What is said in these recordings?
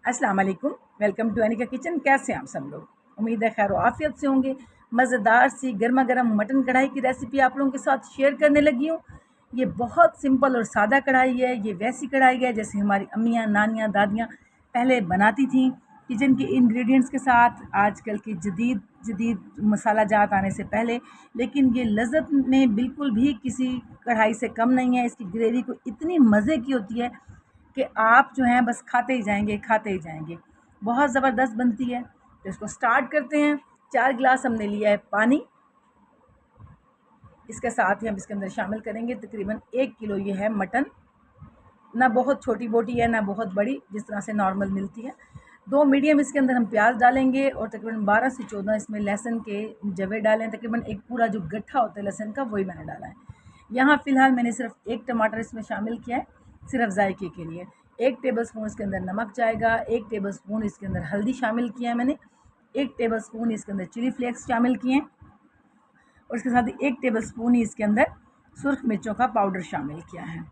अस्सलाम वालेकुम, welcome to Anika kitchen. कैसे हैं आप सब लोग? उम्मीद है खैर आफियत से होंगे। मज़ेदार सी गर्मा गर्म मटन कढ़ाई की रेसिपी आप लोगों के साथ शेयर करने लगी हूँ। ये बहुत सिंपल और सादा कढ़ाई है। ये वैसी कढ़ाई है जैसे हमारी अम्मियाँ, नानियाँ, दादियाँ पहले बनाती थीं किचन के इंग्रेडिएंट्स के साथ, आजकल की जदीद जदीद मसाला जात आने से पहले। लेकिन ये लज़्ज़त में बिल्कुल भी किसी कढ़ाई से कम नहीं है। इसकी ग्रेवी को इतनी मज़े की होती है कि आप जो हैं बस खाते ही जाएंगे, खाते ही जाएंगे। बहुत ज़बरदस्त बनती है। तो इसको स्टार्ट करते हैं। 4 गिलास हमने लिया है पानी। इसके साथ ही हम इसके अंदर शामिल करेंगे तकरीबन 1 किलो ये है मटन। ना बहुत छोटी बोटी है ना बहुत बड़ी, जिस तरह से नॉर्मल मिलती है। 2 मीडियम इसके अंदर हम प्याज डालेंगे और तकरीबन 12 से 14 इसमें लहसुन के जवे डालें। तकरीबन एक पूरा जो गट्ठा होता है लहसुन का, वही मैंने डाला है। यहाँ फ़िलहाल मैंने सिर्फ 1 टमाटर इसमें शामिल किया है, सिर्फ जायके के लिए। 1 टेबलस्पून इसके अंदर नमक जाएगा, 1 टेबलस्पून इसके अंदर हल्दी शामिल किया है मैंने, 1 टेबलस्पून इसके अंदर चिली फ्लेक्स शामिल किए हैं और इसके साथ ही 1 टेबलस्पून ही इसके अंदर सुर्ख मिर्चों का पाउडर शामिल किया है।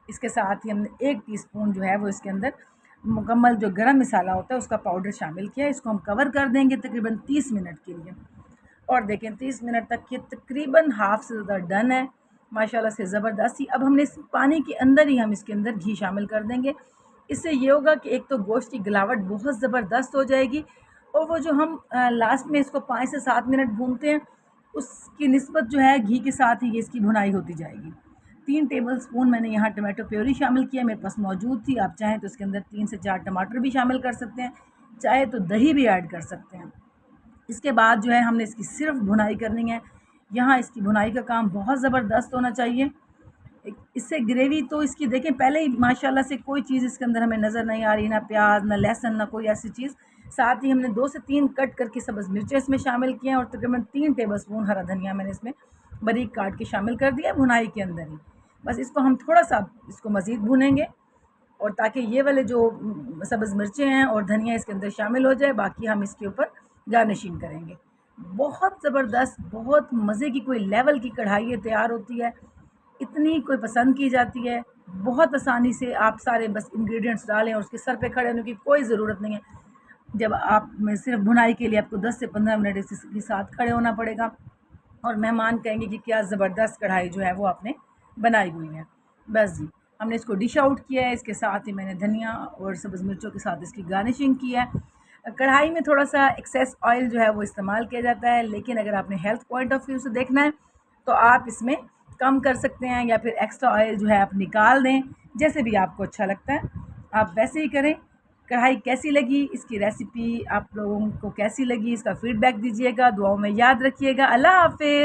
इसके साथ ही हमने 1 टीस्पून जो है वो इसके अंदर मुकम्मल जो गरम मसाला होता है उसका पाउडर शामिल किया है। इसको हम कवर कर देंगे तकरीबन 30 मिनट के लिए। और देखें 30 मिनट तक ये तकरीबन हाफ़ से ज़्यादा डन है माशाल्लाह से ज़बरदस्त ही। अब हमने इस पानी के अंदर ही हम इसके अंदर घी शामिल कर देंगे। इससे ये होगा कि एक तो गोश्त की गलावट बहुत ज़बरदस्त हो जाएगी और वो जो हम लास्ट में इसको 5 से 7 मिनट भूनते हैं उसकी निस्बत जो है घी के साथ ही ये इसकी भुनाई होती जाएगी। 3 टेबलस्पून मैंने यहाँ टमाटो प्योरी शामिल किया, मेरे पास मौजूद थी। आप चाहें तो इसके अंदर 3 से 4 टमाटर भी शामिल कर सकते हैं, चाहे तो दही भी ऐड कर सकते हैं। इसके बाद जो है हमने इसकी सिर्फ भुनाई करनी है। यहाँ इसकी भुनाई का काम बहुत ज़बरदस्त होना चाहिए। इससे ग्रेवी तो इसकी देखें पहले ही माशाल्लाह से कोई चीज़ इसके अंदर हमें नज़र नहीं आ रही, ना प्याज, ना लहसुन, ना कोई ऐसी चीज़। साथ ही हमने 2 से 3 कट करके सब्ज़ मिर्चें इसमें शामिल किए हैं और तकरीबन 3 टेबलस्पून हरा धनिया मैंने इसमें बारीक काट के शामिल कर दिया भुनाई के अंदर ही। बस इसको हम थोड़ा-सा इसको मज़ीद भूनेंगे और ताकि ये वाले जो सब्ज़ मिर्चें हैं और धनिया इसके अंदर शामिल हो जाए, बाकी हम इसके ऊपर गार्निशिंग करेंगे। बहुत ज़बरदस्त, बहुत मज़े की कोई लेवल की कढ़ाई ये तैयार होती है। इतनी कोई पसंद की जाती है। बहुत आसानी से आप सारे बस इंग्रेडिएंट्स डालें और उसके सर पे खड़े होने की कोई ज़रूरत नहीं है। जब आप में सिर्फ भुनाई के लिए आपको 10 से 15 मिनट इसके साथ खड़े होना पड़ेगा और मेहमान कहेंगे कि क्या ज़बरदस्त कढ़ाई जो है वो आपने बनाई हुई है। बस जी, हमने इसको डिश आउट किया है। इसके साथ ही मैंने धनिया और सब्ज़ मिर्चों के साथ इसकी गार्निशिंग की है। कढ़ाई में थोड़ा-सा एक्सेस ऑयल जो है वो इस्तेमाल किया जाता है, लेकिन अगर आपने हेल्थ पॉइंट ऑफ व्यू से देखना है तो आप इसमें कम कर सकते हैं या फिर एक्स्ट्रा ऑयल जो है आप निकाल दें, जैसे भी आपको अच्छा लगता है आप वैसे ही करें। कढ़ाई कैसी लगी, इसकी रेसिपी आप लोगों को कैसी लगी, इसका फ़ीडबैक दीजिएगा, दुआओं में याद रखिएगा। अल्लाह हाफ़िज़।